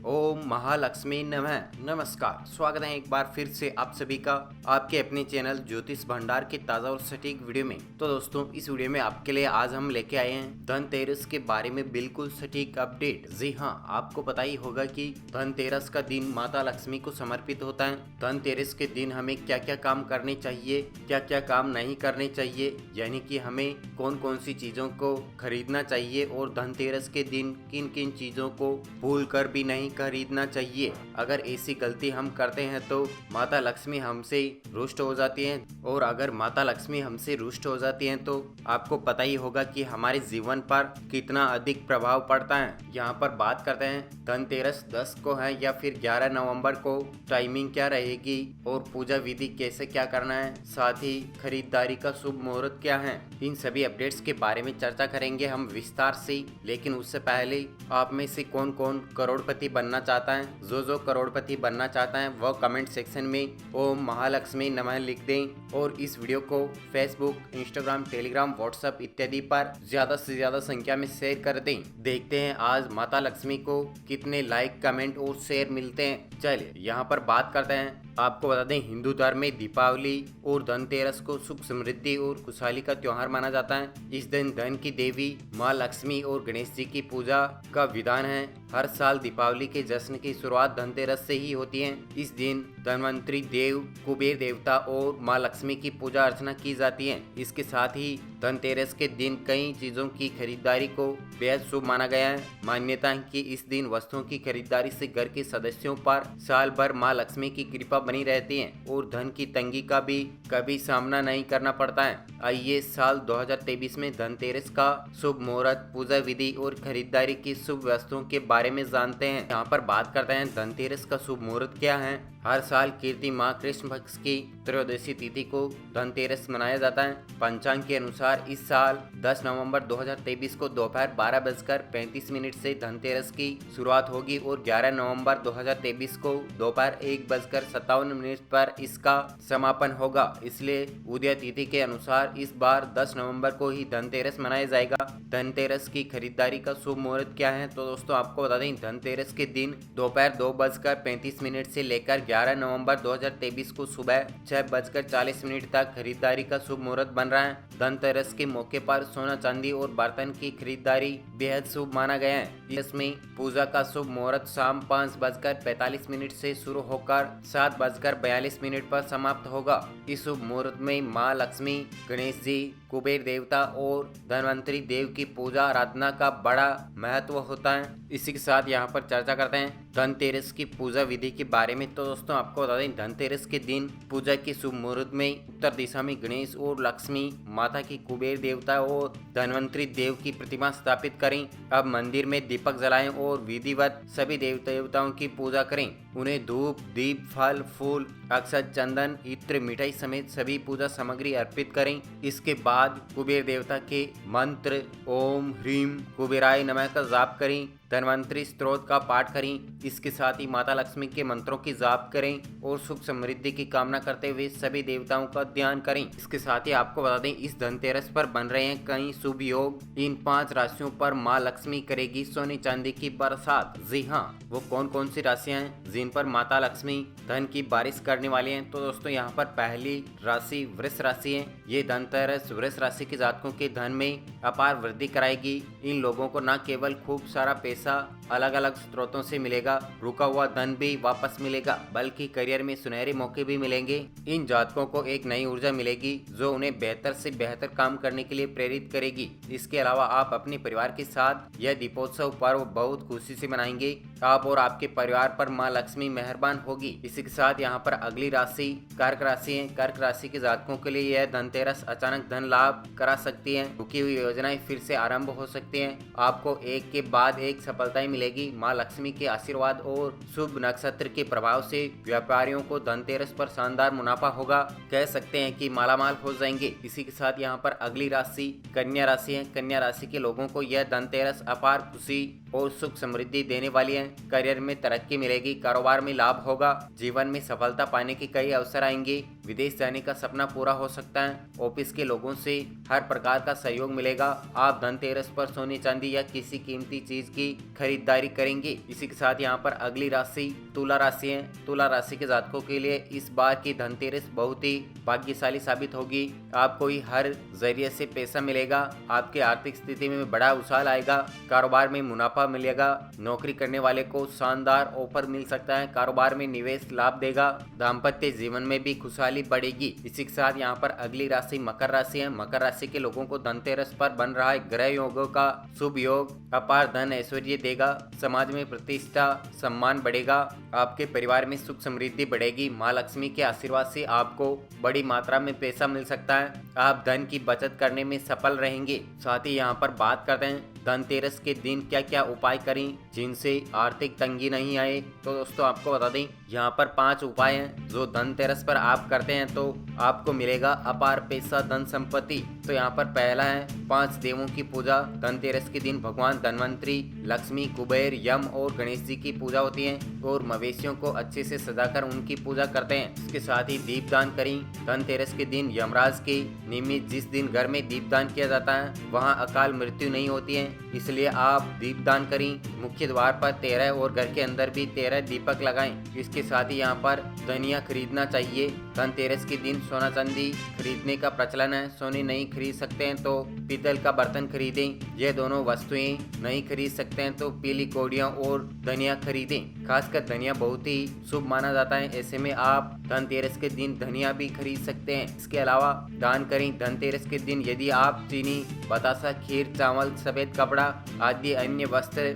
ओम महालक्ष्मी नमः। नमस्कार, स्वागत है एक बार फिर से आप सभी का आपके अपने चैनल ज्योतिष भंडार के ताज़ा और सटीक वीडियो में। तो दोस्तों, इस वीडियो में आपके लिए आज हम लेके आए हैं धनतेरस के बारे में बिल्कुल सटीक अपडेट। जी हाँ, आपको पता ही होगा कि धनतेरस का दिन माता लक्ष्मी को समर्पित होता है। धनतेरस के दिन हमें क्या क्या काम करने चाहिए, क्या क्या काम नहीं करने चाहिए, यानी कि हमें कौन कौन सी चीज़ों को खरीदना चाहिए और धनतेरस के दिन किन किन चीज़ों को भूल कर भी नहीं खरीदना चाहिए। अगर ऐसी गलती हम करते हैं तो माता लक्ष्मी हमसे रुष्ट हो जाती हैं, और अगर माता लक्ष्मी हमसे रुष्ट हो जाती हैं तो आपको पता ही होगा कि हमारे जीवन पर कितना अधिक प्रभाव पड़ता है। यहाँ पर बात करते हैं धनतेरस 10 को है या फिर 11 नवंबर को, टाइमिंग क्या रहेगी और पूजा विधि कैसे क्या करना है, साथ ही खरीदारी का शुभ मुहूर्त क्या है। इन सभी अपडेट्स के बारे में चर्चा करेंगे हम विस्तार से। लेकिन उससे पहले आप में से कौन कौन करोड़पति बनना चाहता है, जो करोड़पति बनना चाहता है वह कमेंट सेक्शन में ओम महालक्ष्मी नमः लिख दें, और इस वीडियो को फेसबुक, इंस्टाग्राम, टेलीग्राम, व्हाट्सएप इत्यादि पर ज्यादा से ज्यादा संख्या में शेयर कर दें। देखते हैं आज माता लक्ष्मी को कितने लाइक, कमेंट और शेयर मिलते हैं। चलिए यहाँ पर बात करते हैं। आपको बता दें, हिंदू धर्म में दीपावली और धनतेरस को सुख, समृद्धि और खुशहाली का त्योहार माना जाता है। इस दिन धन की देवी माँ लक्ष्मी और गणेश जी की पूजा का विधान है। हर साल दीपावली के जश्न की शुरुआत धनतेरस से ही होती है। इस दिन धनवंतरी देव, कुबेर देवता और माँ लक्ष्मी की पूजा अर्चना की जाती है। इसके साथ ही धनतेरस के दिन कई चीजों की खरीदारी को बेहद शुभ माना गया है। मान्यता है कि इस दिन वस्तुओं की खरीदारी से घर के सदस्यों पर साल भर माँ लक्ष्मी की कृपा बनी रहती है और धन की तंगी का भी कभी सामना नहीं करना पड़ता है। आइए साल 2023 में धनतेरस का शुभ मुहूर्त, पूजा विधि और खरीदारी की शुभ वस्तुओं के बारे में जानते हैं। यहाँ पर बात करते हैं धनतेरस का शुभ मुहूर्त क्या है। हर साल कीर्ति माह कृष्ण पक्ष की त्रयोदशी तिथि को धनतेरस मनाया जाता है। पंचांग के अनुसार इस साल 10 नवंबर 2023 को दोपहर 12:35 से धनतेरस की शुरुआत होगी और 11 नवंबर 2023 को दोपहर 1:57 पर इसका समापन होगा। इसलिए उदय तिथि के अनुसार इस बार 10 नवंबर को ही धनतेरस मनाया जाएगा। धनतेरस की खरीदारी का शुभ मुहूर्त क्या है, तो दोस्तों आपको बता दें, धनतेरस के दिन दोपहर 2:35 से लेकर 11 नवंबर 2023 को सुबह 6:40 तक खरीदारी का शुभ मुहूर्त बन रहा है। धनतेरस के मौके पर सोना, चांदी और बर्तन की खरीदारी बेहद शुभ माना गया है। इसमें पूजा का शुभ मुहूर्त शाम 5:45 से शुरू होकर 7:42 पर समाप्त होगा। इस शुभ मुहूर्त में माँ लक्ष्मी, गणेश जी, कुबेर देवता और धनवंतरी देव की पूजा आराधना का बड़ा महत्व होता है। इसी के साथ यहाँ पर चर्चा करते हैं धनतेरस की पूजा विधि के बारे में। तो दोस्तों आपको बता दें, धनतेरस के दिन पूजा के शुभ मुहूर्त में उत्तर दिशा में गणेश और लक्ष्मी माता की, कुबेर देवता और धनवंतरी देव की प्रतिमा स्थापित करें। अब मंदिर में दीपक जलाएं और विधिवत सभी देवताओं की पूजा करें। उन्हें धूप, दीप, फल, फूल, अक्षत, चंदन, इत्र, मिठाई समेत सभी पूजा सामग्री अर्पित करें। इसके बाद कुबेर देवता के मंत्र ओम ह्रीम कुबेराय नमः का जाप करें। धनवंतरी स्त्रोत का पाठ करें। इसके साथ ही माता लक्ष्मी के मंत्रों की जाप करें और सुख समृद्धि की कामना करते हुए सभी देवताओं का ध्यान करें। इसके साथ ही आपको बता दें, इस धनतेरस पर बन रहे हैं कई शुभ योग। इन 5 राशियों पर माँ लक्ष्मी करेगी सोने चांदी की बरसात। जी हाँ, वो कौन कौन सी राशियां हैं जिन पर माता लक्ष्मी धन की बारिश करने वाली हैं। तो दोस्तों यहाँ पर पहली राशि वृष राशि है। ये धनतेरस वृष राशि के जातकों के धन में अपार वृद्धि कराएगी। इन लोगों को न केवल खूब सारा पैसा अलग अलग स्रोतों से मिलेगा, रुका हुआ धन भी वापस मिलेगा, बल्कि करियर में सुनहरे मौके भी मिलेंगे। इन जातकों को एक नई ऊर्जा मिलेगी जो उन्हें बेहतर से बेहतर काम करने के लिए प्रेरित करेगी। इसके अलावा आप अपने परिवार के साथ यह दीपोत्सव पर्व बहुत खुशी से मनाएंगे। आप और आपके परिवार पर माँ लक्ष्मी मेहरबान होगी। इसी के साथ यहाँ पर अगली राशि कर्क राशि है। कर्क राशि के जातकों के लिए यह धनतेरस अचानक धन लाभ करा सकती है। रुकी हुई योजनाएं फिर से आरंभ हो सकती हैं। आपको एक के बाद एक सफलताएं मिलेगी। माँ लक्ष्मी के आशीर्वाद और शुभ नक्षत्र के प्रभाव से व्यापारियों को धनतेरस पर शानदार मुनाफा होगा। कह सकते हैं कि मालामाल हो जाएंगे। इसी के साथ यहाँ पर अगली राशि कन्या राशि है। कन्या राशि के लोगों को यह धनतेरस अपार खुशी और सुख समृद्धि देने वाली है। करियर में तरक्की मिलेगी, कारोबार में लाभ होगा, जीवन में सफलता पाने के कई अवसर आएंगे। विदेश जाने का सपना पूरा हो सकता है। ऑफिस के लोगों से हर प्रकार का सहयोग मिलेगा। आप धनतेरस पर सोने चांदी या किसी कीमती चीज की खरीदारी करेंगे। इसी के साथ यहाँ पर अगली राशि तुला राशि है। तुला राशि के जातकों के लिए इस बार की धनतेरस बहुत ही भाग्यशाली साबित होगी। आपको ही हर जरिए से पैसा मिलेगा। आपकी आर्थिक स्थिति में बड़ा उछाल आएगा। कारोबार में मुनाफा मिलेगा। नौकरी करने वाले को शानदार ऑफर मिल सकता है। कारोबार में निवेश लाभ देगा। दाम्पत्य जीवन में भी खुशहाली बढ़ेगी। इसी के साथ यहाँ पर अगली राशि मकर राशि है। मकर राशि के लोगों को धनतेरस पर बन रहा है ग्रह योगों का शुभ योग अपार धन ऐश्वर्य देगा। समाज में प्रतिष्ठा सम्मान बढ़ेगा। आपके परिवार में सुख समृद्धि बढ़ेगी। माँ लक्ष्मी के आशीर्वाद से आपको बड़ी मात्रा में पैसा मिल सकता है। आप धन की बचत करने में सफल रहेंगे। साथ ही यहाँ पर बात करते हैं धनतेरस के दिन क्या क्या उपाय करें जिनसे आर्थिक तंगी नहीं आए। तो दोस्तों आपको बता दें यहाँ पर 5 उपाय हैं जो धनतेरस पर आप करते हैं तो आपको मिलेगा अपार पैसा धन संपत्ति। तो यहाँ पर पहला है 5 देवों की पूजा। धनतेरस के दिन भगवान धनवंतरी, लक्ष्मी, कुबेर, यम और गणेश जी की पूजा होती है और मवेशियों को अच्छे से सजाकर उनकी पूजा करते हैं। इसके साथ ही दीपदान करें। धनतेरस के दिन यमराज के निमित्त जिस दिन घर में दीपदान किया जाता है वहाँ अकाल मृत्यु नहीं होती है, इसलिए आप दीपदान करें। मुख्य द्वार पर 13 और घर के अंदर भी 13 दीपक लगाएं। इसके साथ ही यहाँ पर धनिया खरीदना चाहिए। धनतेरस के दिन सोना चांदी खरीदने का प्रचलन है। सोने नहीं खरीद सकते हैं तो पीतल का बर्तन खरीदें। यह दोनों वस्तुएं नहीं खरीद सकते हैं तो पीली कौड़ियाँ और धनिया खरीदें। खासकर धनिया बहुत ही शुभ माना जाता है। ऐसे में आप धनतेरस के दिन धनिया भी खरीद सकते हैं। इसके अलावा दान करें। धनतेरस के दिन यदि आप चीनी, बतासा, खीर, चावल, सफेद कपड़ा आदि अन्य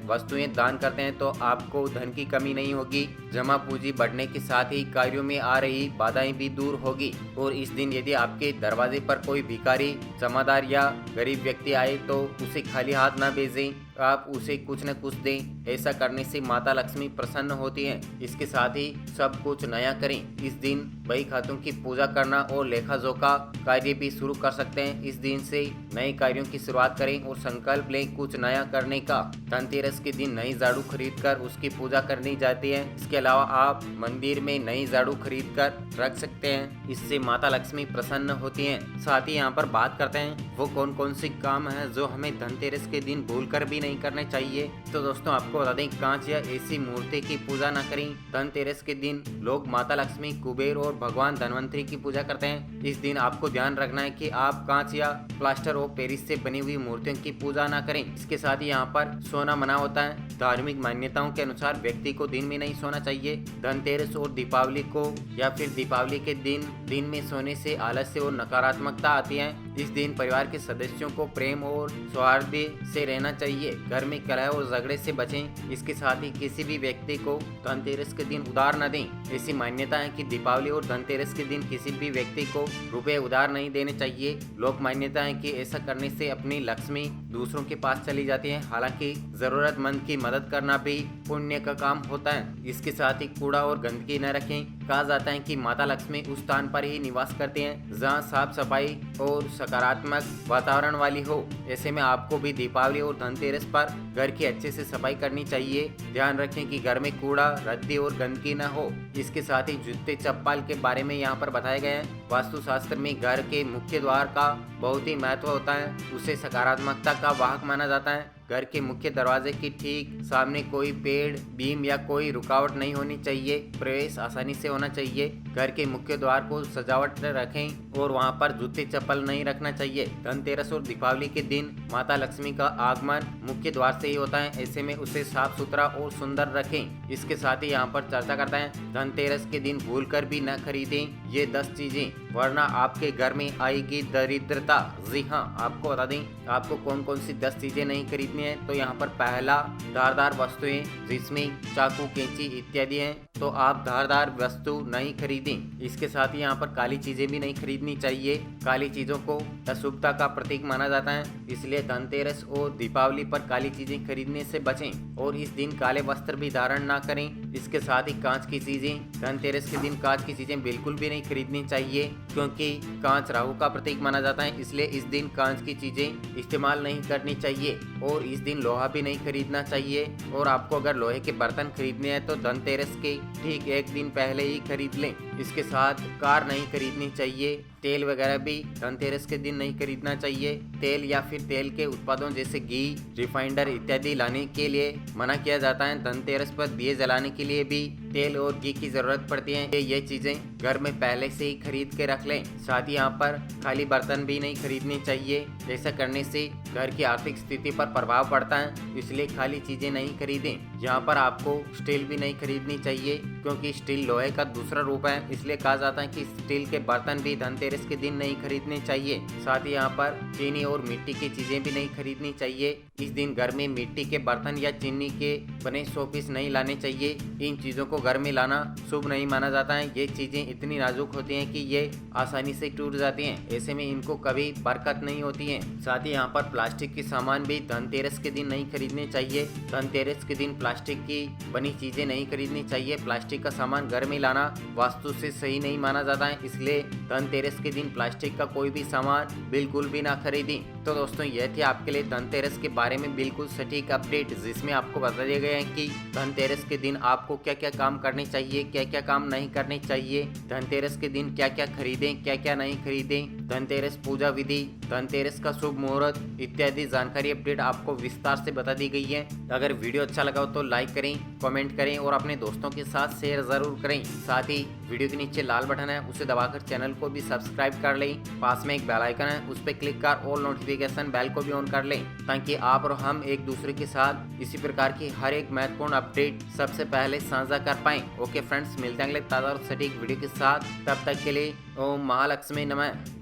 वस्तुएं दान करते हैं तो आपको धन की कमी नहीं होगी। जमा पूंजी बढ़ने के साथ ही कार्यों में आ रही बाधाएं भी दूर होगी। और इस दिन यदि आपके दरवाजे पर कोई भिखारी, जमादार या गरीब व्यक्ति आए तो उसे खाली हाथ न भेजें, आप उसे कुछ न कुछ दें। ऐसा करने से माता लक्ष्मी प्रसन्न होती हैं। इसके साथ ही सब कुछ नया करें। इस दिन बही खातों की पूजा करना और लेखा जोखा कार्य भी शुरू कर सकते हैं। इस दिन से नए कार्यों की शुरुआत करें और संकल्प लें कुछ नया करने का। धनतेरस के दिन नई झाड़ू खरीदकर उसकी पूजा करनी जाती है। इसके अलावा आप मंदिर में नई झाड़ू खरीद कर रख सकते हैं। इससे माता लक्ष्मी प्रसन्न होती हैं। साथ ही यहाँ पर बात करते हैं वो कौन कौन से काम है जो हमें धनतेरस के दिन भूलकर भी नहीं करने चाहिए। तो दोस्तों आपको बता दें कांच या ऐसी मूर्ति की पूजा न करें। धनतेरस के दिन लोग माता लक्ष्मी, कुबेर और भगवान धनवंतरी की पूजा करते हैं। इस दिन आपको ध्यान रखना है कि आप कांच या प्लास्टर ऑफ पेरिस से बनी हुई मूर्तियों की पूजा न करें। इसके साथ ही यहाँ पर सोना मना होता है। धार्मिक मान्यताओं के अनुसार व्यक्ति को दिन में नहीं सोना चाहिए। धनतेरस और दीपावली को या फिर दीपावली के दिन में सोने से आलस्य और नकारात्मकता आती है। इस दिन परिवार के सदस्यों को प्रेम और सौहार्द से रहना चाहिए। घर में कलह और झगड़े से बचें। इसके साथ ही किसी भी व्यक्ति को धनतेरस के दिन उधार न दें। ऐसी मान्यता है कि दीपावली और धनतेरस के दिन किसी भी व्यक्ति को रुपए उधार नहीं देने चाहिए। लोक मान्यता है कि ऐसा करने से अपनी लक्ष्मी दूसरों के पास चली जाती है। हालांकि जरूरतमंद की मदद करना भी पुण्य का काम होता है। इसके साथ ही कूड़ा और गंदगी न रखें। कहा जाता है कि माता लक्ष्मी उस स्थान पर ही निवास करते हैं जहाँ साफ सफाई और सकारात्मक वातावरण वाली हो। ऐसे में आपको भी दीपावली और धनतेरस पर घर की अच्छे से सफाई करनी चाहिए। ध्यान रखें कि घर में कूड़ा, रद्दी और गंदगी न हो। इसके साथ ही जूते चप्पल के बारे में यहाँ पर बताया गया है। वास्तुशास्त्र में घर के मुख्य द्वार का बहुत ही महत्व होता है। उसे सकारात्मकता का वाहक माना जाता है। घर के मुख्य दरवाजे के ठीक सामने कोई पेड़, बीम या कोई रुकावट नहीं होनी चाहिए। प्रवेश आसानी से होना चाहिए। घर के मुख्य द्वार को सजावट रखें और वहां पर जूते चप्पल नहीं रखना चाहिए। धनतेरस और दीपावली के दिन माता लक्ष्मी का आगमन मुख्य द्वार से ही होता है। ऐसे में उसे साफ सुथरा और सुंदर रखें। इसके साथ ही यहाँ पर चर्चा करता है धनतेरस के दिन भूलकर भी न खरीदें ये 10 चीजें, वरना आपके घर में आएगी दरिद्रता। जी हाँ, आपको बता दें आपको कौन कौन सी 10 चीजें नहीं खरीदनी है। तो यहाँ पर पहला धारदार वस्तुएं जिसमें चाकू, कैंची इत्यादि हैं, तो आप धारदार वस्तु नहीं खरीदें। इसके साथ ही यहाँ पर काली चीजें भी नहीं खरीदनी चाहिए। काली चीजों को अशुभता का प्रतीक माना जाता है, इसलिए धनतेरस और दीपावली पर काली चीजें खरीदने से बचें और इस दिन काले वस्त्र भी धारण ना करें। इसके साथ ही कांच की चीजें, धनतेरस के दिन कांच की चीजें बिल्कुल भी नहीं खरीदनी चाहिए क्योंकि कांच राहु का प्रतीक माना जाता है, इसलिए इस दिन कांच की चीजें इस्तेमाल नहीं करनी चाहिए। और इस दिन लोहा भी नहीं खरीदना चाहिए। और आपको अगर लोहे के बर्तन खरीदने हैं तो धनतेरस के ठीक एक दिन पहले ही खरीद लें। इसके साथ कार नहीं खरीदनी चाहिए। तेल वगैरह भी धनतेरस के दिन नहीं खरीदना चाहिए। तेल या फिर तेल के उत्पादों जैसे घी, रिफाइंडर इत्यादि लाने के लिए मना किया जाता है। धनतेरस पर दिए जलाने के लिए भी तेल और घी की जरूरत पड़ती है। ये चीजें घर में पहले से ही खरीद के रख लें। साथ ही यहाँ पर खाली बर्तन भी नहीं खरीदने चाहिए। ऐसा करने से घर की आर्थिक स्थिति पर प्रभाव पड़ता है, इसलिए खाली चीजें नहीं खरीदें। यहाँ पर आपको स्टील भी नहीं खरीदनी चाहिए, क्योंकि स्टील लोहे का दूसरा रूप है। इसलिए कहा जाता है कि स्टील के बर्तन भी धनतेरस के दिन नहीं खरीदने चाहिए। साथ ही यहाँ पर चीनी और मिट्टी की चीजें भी नहीं खरीदनी चाहिए। इस दिन घर में मिट्टी के बर्तन या चीनी के बने शोपीस नहीं लाने चाहिए। इन चीजों को घर में लाना शुभ नहीं माना जाता है। ये चीजें इतनी नाजुक होती हैं कि ये आसानी से टूट जाती हैं। ऐसे में इनको कभी बरकत नहीं होती है। साथ ही यहाँ पर प्लास्टिक के सामान भी धनतेरस के दिन नहीं खरीदने चाहिए। धनतेरस के दिन प्लास्टिक की बनी चीजें नहीं खरीदनी चाहिए। प्लास्टिक का सामान घर में लाना वास्तु से सही नहीं माना जाता है, इसलिए धनतेरस के दिन प्लास्टिक का कोई भी सामान बिल्कुल भी ना खरीदें। तो दोस्तों, यह थी आपके लिए धनतेरस के बारे में बिल्कुल सटीक अपडेट, जिसमें आपको बता दिया गया है कि धनतेरस के दिन आपको क्या क्या काम करने चाहिए, क्या क्या काम नहीं करने चाहिए, धनतेरस के दिन क्या क्या खरीदें, क्या क्या नहीं खरीदें, धनतेरस पूजा विधि, धनतेरस का शुभ मुहूर्त इत्यादि जानकारी अपडेट आपको विस्तार से बता दी गई है। अगर वीडियो अच्छा लगा हो तो लाइक करें, कमेंट करें और अपने दोस्तों के साथ शेयर जरूर करें। साथ ही वीडियो के नीचे लाल बटन है, उसे दबाकर चैनल को भी सब्सक्राइब कर लें। पास में एक बेल आइकन है, उस पर क्लिक कर ऑल नोटिफिकेशन बेल को भी ऑन कर लें, ताकि आप और हम एक दूसरे के साथ इसी प्रकार की हर एक महत्वपूर्ण अपडेट सबसे पहले साझा कर पाएं। ओके फ्रेंड्स, मिलते हैं अगले ताज़ा और सटीक वीडियो के साथ। तब तक के लिए ओम महालक्ष्मी नमः।